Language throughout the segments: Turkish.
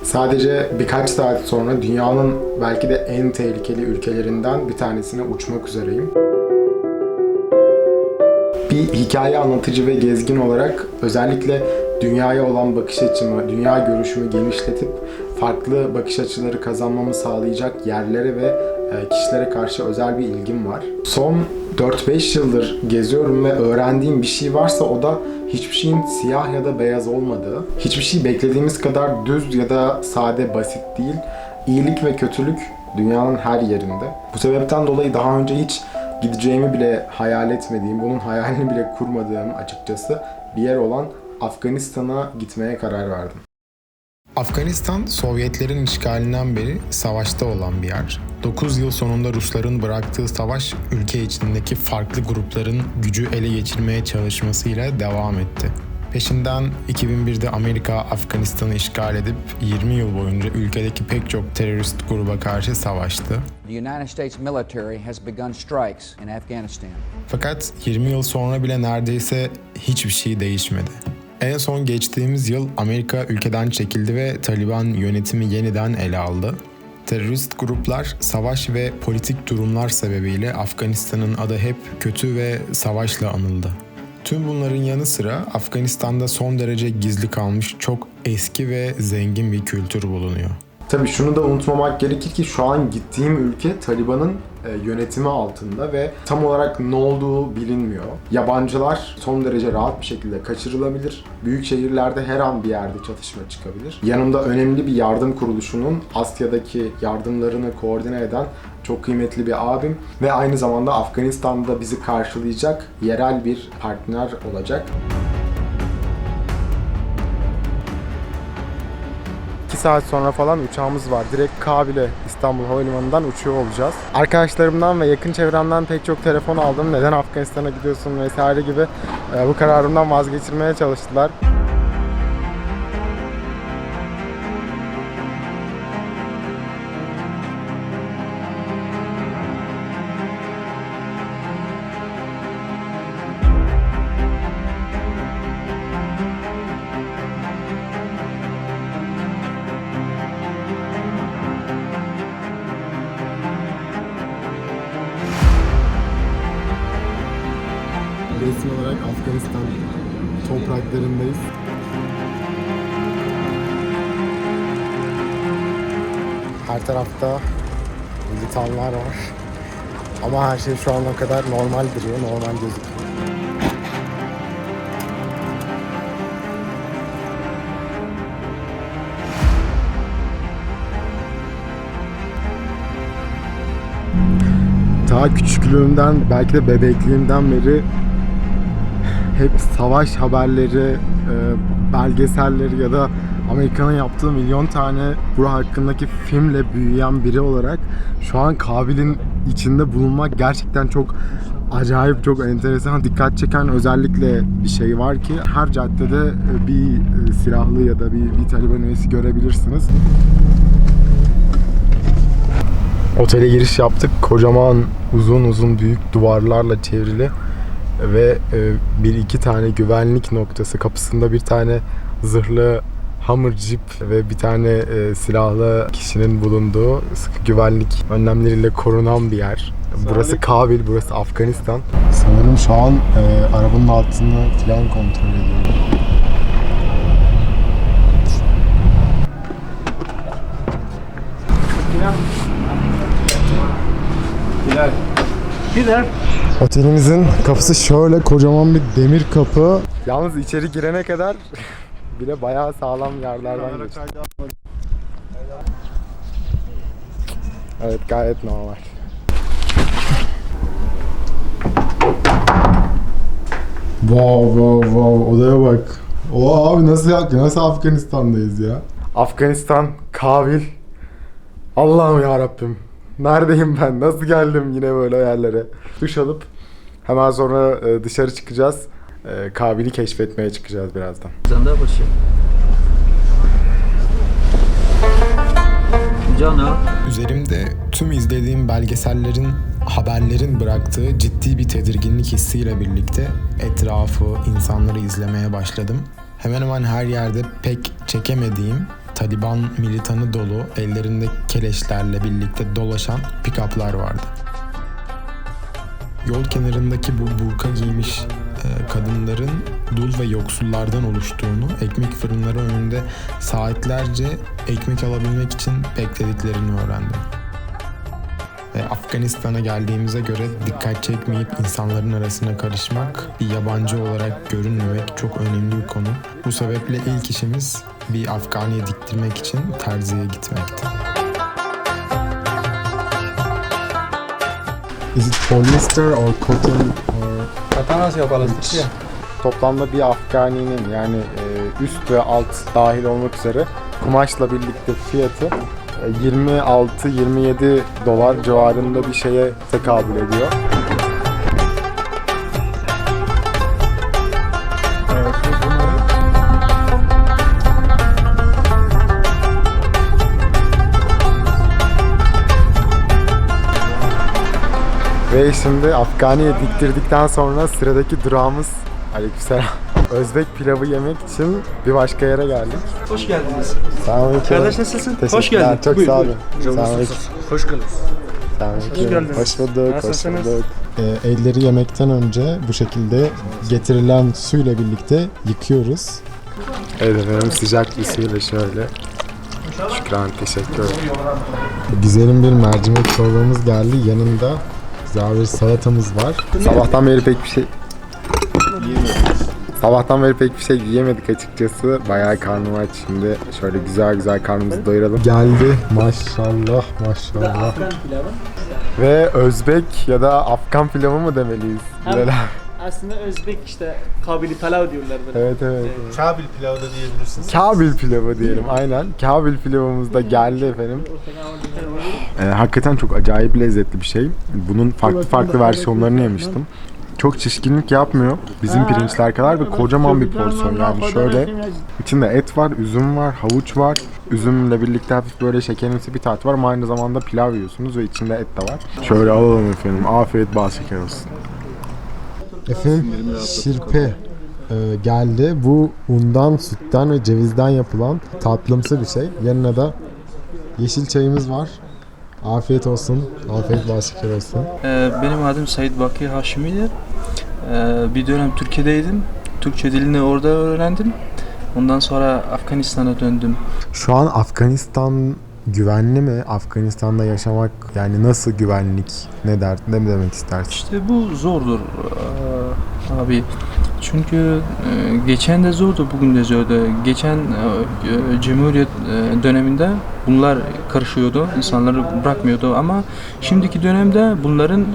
Sadece birkaç saat sonra dünyanın belki de en tehlikeli ülkelerinden bir tanesine uçmak üzereyim. Bir hikaye anlatıcı ve gezgin olarak özellikle dünyaya olan bakış açımı, dünya görüşümü genişletip farklı bakış açıları kazanmamı sağlayacak yerlere ve kişilere karşı özel bir ilgim var. Son 4-5 yıldır geziyorum ve öğrendiğim bir şey varsa o da hiçbir şeyin siyah ya da beyaz olmadığı, hiçbir şey beklediğimiz kadar düz ya da sade, basit değil. İyilik ve kötülük dünyanın her yerinde. Bu sebepten dolayı daha önce hiç gideceğimi bile hayal etmediğim, bunun hayalini bile kurmadığım açıkçası bir yer olan Afganistan'a gitmeye karar verdim. Afganistan, Sovyetlerin işgalinden beri savaşta olan bir yer. 9 yıl sonunda Rusların bıraktığı savaş, ülke içindeki farklı grupların gücü ele geçirmeye çalışmasıyla devam etti. Peşinden 2001'de Amerika Afganistan'ı işgal edip 20 yıl boyunca ülkedeki pek çok terörist gruba karşı savaştı. The United States military has begun strikes in Afghanistan. Fakat 20 yıl sonra bile neredeyse hiçbir şey değişmedi. En son geçtiğimiz yıl Amerika ülkeden çekildi ve Taliban yönetimi yeniden ele aldı. Terörist gruplar, savaş ve politik durumlar sebebiyle Afganistan'ın adı hep kötü ve savaşla anıldı. Tüm bunların yanı sıra Afganistan'da son derece gizli kalmış çok eski ve zengin bir kültür bulunuyor. Tabii şunu da unutmamak gerekir ki şu an gittiğim ülke Taliban'ın yönetimi altında ve tam olarak ne olduğu bilinmiyor. Yabancılar son derece rahat bir şekilde kaçırılabilir. Büyük şehirlerde her an bir yerde çatışma çıkabilir. Yanımda önemli bir yardım kuruluşunun Asya'daki yardımlarını koordine eden çok kıymetli bir abim ve aynı zamanda Afganistan'da bizi karşılayacak yerel bir partner olacak. 2 saat sonra falan uçağımız var. Direkt Kabil'e İstanbul Havalimanı'ndan uçuyor olacağız. Arkadaşlarımdan ve yakın çevremden pek çok telefon aldım. Neden Afganistan'a gidiyorsun vesaire gibi bu kararımdan vazgeçirmeye çalıştılar. Resmi olarak Afganistan topraklarındayız. Her tarafta militanlar var. Ama her şey şu ana kadar normal duruyor, normal gözüküyor. Ta küçüklüğümden, belki de bebekliğimden beri hep savaş haberleri, belgeselleri ya da Amerika'nın yaptığı milyon tane bu hakkındaki filmle büyüyen biri olarak şu an Kabil'in içinde bulunmak gerçekten çok acayip, çok enteresan, dikkat çeken özellikle bir şey var ki her caddede bir silahlı ya da bir Taliban üyesi görebilirsiniz. Otele giriş yaptık. Kocaman, uzun büyük duvarlarla çevrili ve bir iki tane güvenlik noktası, kapısında bir tane zırhlı Hummer Jeep ve bir tane silahlı kişinin bulunduğu sıkı güvenlik önlemleriyle korunan bir yer. Burası Kabil, burası Afganistan. Sanırım şu an arabanın altını falan kontrol ediyorum. Otelimizin kapısı şöyle kocaman bir demir kapı. Yalnız içeri girene kadar bile bayağı sağlam yerlerden geçti. Evet, gayet normal. Wow, odaya bak. Oha abi, nasıl Afganistan'dayız ya? Afganistan, Kabil. Allah'ım ya Rabbim. Neredeyim ben? Nasıl geldim yine böyle yerlere? Duş alıp hemen sonra dışarı çıkacağız. Kabil'i keşfetmeye çıkacağız birazdan. Üzerimde tüm izlediğim belgesellerin, haberlerin bıraktığı ciddi bir tedirginlik hissiyle birlikte etrafı, insanları izlemeye başladım. Hemen hemen her yerde pek çekemediğim Taliban militanı dolu, ellerinde keleşlerle birlikte dolaşan pick-up'lar vardı. Yol kenarındaki bu burka giymiş kadınların dul ve yoksullardan oluştuğunu, ekmek fırınları önünde saatlerce ekmek alabilmek için beklediklerini öğrendim. Ve Afganistan'a geldiğimize göre dikkat çekmeyip insanların arasına karışmak, bir yabancı olarak görünmemek çok önemli bir konu. Bu sebeple ilk işimiz bir Afganiye diktirmek için terziye gitmekti. Is it polyester or cotton or... Kata nasıl yapalım? Toplamda bir Afgani'nin yani üst ve alt dahil olmak üzere kumaşla birlikte fiyatı 26-27 dolar civarında bir şeye tekabül ediyor. Ve şimdi Afgani'ye diktirdikten sonra sıradaki durağımız aleykümselam. Özbek pilavı yemek için bir başka yere geldik. Hoş geldiniz. Selamünaleyküm. Kardeş nasılsın? Hoş Teşekkürler, geldin. çok Buyur, sağ olun. buyur. Selamünaleyküm. Hoş geldiniz. Selamünaleyküm. Hoş geldiniz. Hoş bulduk, hoş Nasılsınız? bulduk. Elleri yemekten önce bu şekilde getirilen suyla birlikte yıkıyoruz. Evet efendim, sıcak bir suyla şöyle. Şükran, teşekkür ederim. Güzelim bir mercimek çorbamız geldi. Yanında güzel bir salatamız var. Sabahtan beri pek bir şey yiyemedik açıkçası. Bayağı karnım aç şimdi. Şöyle güzel güzel karnımızı doyuralım. Geldi. Maşallah maşallah. Ve Özbek ya da Afgan pilavı mı demeliyiz? Bilal abi. Aslında Özbek işte kabili pilav diyorlar böyle. Evet evet. Kabil pilavı da diyebilirsiniz. Kabil pilavı diyelim aynen. Kabil pilavımız da geldi efendim. Hakikaten çok acayip lezzetli bir şey. Bunun farklı versiyonlarını yemiştim. Çok şişkinlik yapmıyor bizim pirinçler kadar ve kocaman bir porsiyon yani şöyle içinde et var, üzüm var, havuç var. Üzümle birlikte hafif böyle şekerimsi bir tat var ama aynı zamanda pilav yiyorsunuz ve içinde et de var. Şöyle alalım efendim. Afiyet bal şeker olsun. Efendim şirpe geldi. Bu undan, sütten ve cevizden yapılan tatlımsı bir şey. Yanına da yeşil çayımız var. Afiyet olsun. Afiyet bal şeker olsun. Benim adım Said Baki Haşimi'dir. Bir dönem Türkiye'deydim. Türkçe dilini orada öğrendim. Ondan sonra Afganistan'a döndüm. Şu an Afganistan güvenli mi? Afganistan'da yaşamak yani nasıl güvenlik? Ne demek istersin? İşte bu zordur abi. Çünkü geçen de zordu, bugün de zordu. Geçen Cumhuriyet döneminde bunlar karışıyordu, insanları bırakmıyordu ama şimdiki dönemde bunların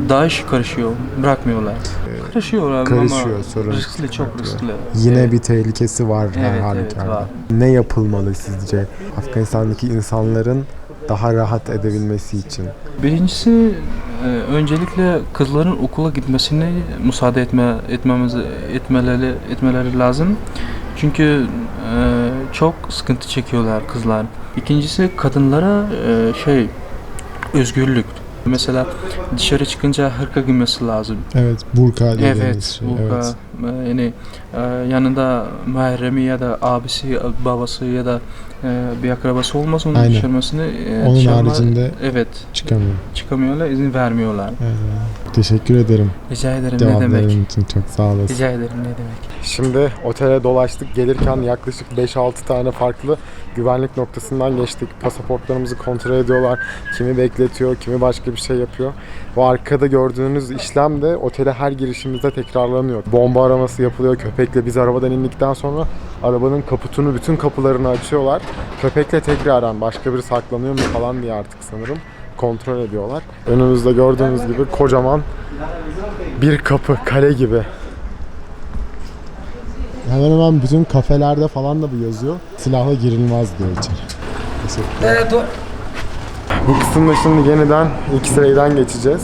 DAEŞ karışıyor, bırakmıyorlar. Karışıyor Karışıyor, ama sorun. riskli, çok riskli. Yine bir tehlikesi var her Evet, halükarda. var. Ne yapılmalı sizce Afganistan'daki insanların daha rahat edebilmesi için? Birincisi öncelikle kızların okula gitmesini müsaade etmeleri lazım. Çünkü çok sıkıntı çekiyorlar kızlar. İkincisi kadınlara özgürlük. Mesela dışarı çıkınca hırka giymesi lazım. Evet, burka dediğimiz Evet, şey. burka. Evet. Yani yanında mahremi ya da abisi, babası ya da bir akrabası olmaz onun Aynen. dışarmasını. Onun haricinde evet, çıkamıyor. çıkamıyorlar, izin vermiyorlar. Evet. Teşekkür ederim. Rica ederim, ne demek. Cevapların için çok sağ olasın. Rica ederim, ne demek. Şimdi otele dolaştık. Gelirken yaklaşık 5-6 tane farklı güvenlik noktasından geçtik. Pasaportlarımızı kontrol ediyorlar. Kimi bekletiyor, kimi başka bir şey yapıyor. Bu arkada gördüğünüz işlem de otele her girişimizde tekrarlanıyor. Bomba araması yapılıyor. Köpekle biz arabadan indikten sonra arabanın kaputunu, bütün kapılarını açıyorlar. Köpekle tekrardan başka biri saklanıyor mu falan diye artık sanırım kontrol ediyorlar. Önümüzde gördüğünüz gibi kocaman bir kapı, kale gibi. Hemen hemen bütün kafelerde falan da bu yazıyor. Silahla girilmez diyor içeri. Teşekkürler. Bu kısımda şimdi yeniden X-ray'den geçeceğiz.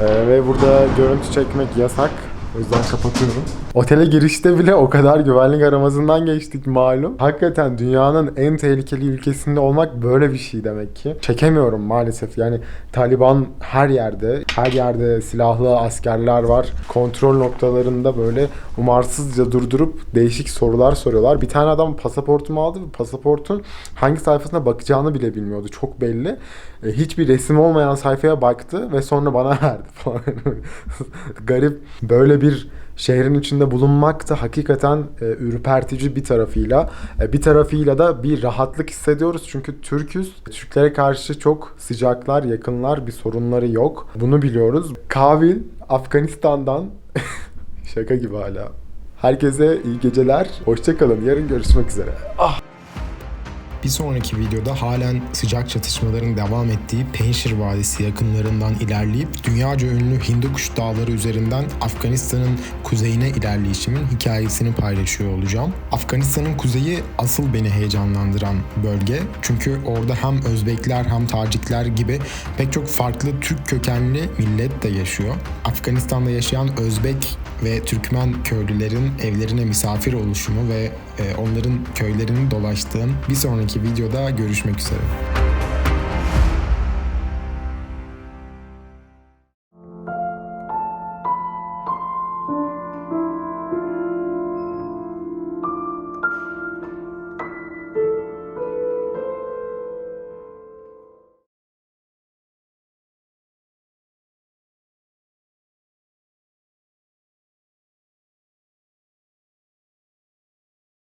Ve burada görüntü çekmek yasak. O yüzden kapatıyorum. Otele girişte bile o kadar güvenlik aramasından geçtik malum. Hakikaten dünyanın en tehlikeli ülkesinde olmak böyle bir şey demek ki. Çekemiyorum maalesef. Yani Taliban her yerde. Her yerde silahlı askerler var. Kontrol noktalarında böyle umarsızca durdurup değişik sorular soruyorlar. Bir tane adam pasaportumu aldı ve pasaportun hangi sayfasına bakacağını bile bilmiyordu. Çok belli. Hiçbir resim olmayan sayfaya baktı ve sonra bana verdi falan. Garip. Böyle bir şehrin içinde bulunmak da hakikaten ürpertici bir tarafıyla. Bir tarafıyla da bir rahatlık hissediyoruz. Çünkü Türk'üz. Türklere karşı çok sıcaklar, yakınlar, bir sorunları yok. Bunu biliyoruz. Kabil, Afganistan'dan şaka gibi hala. Herkese iyi geceler. Hoşça kalın. Yarın görüşmek üzere. Bir sonraki videoda halen sıcak çatışmaların devam ettiği Penjshir Vadisi yakınlarından ilerleyip dünyaca ünlü Hindukuş Dağları üzerinden Afganistan'ın kuzeyine ilerleyişimin hikayesini paylaşıyor olacağım. Afganistan'ın kuzeyi asıl beni heyecanlandıran bölge. Çünkü orada hem Özbekler hem Tacikler gibi pek çok farklı Türk kökenli millet de yaşıyor. Afganistan'da yaşayan Özbek ve Türkmen köylülerin evlerine misafir oluşumu ve onların köylerini dolaştığım bir sonraki videoda görüşmek üzere.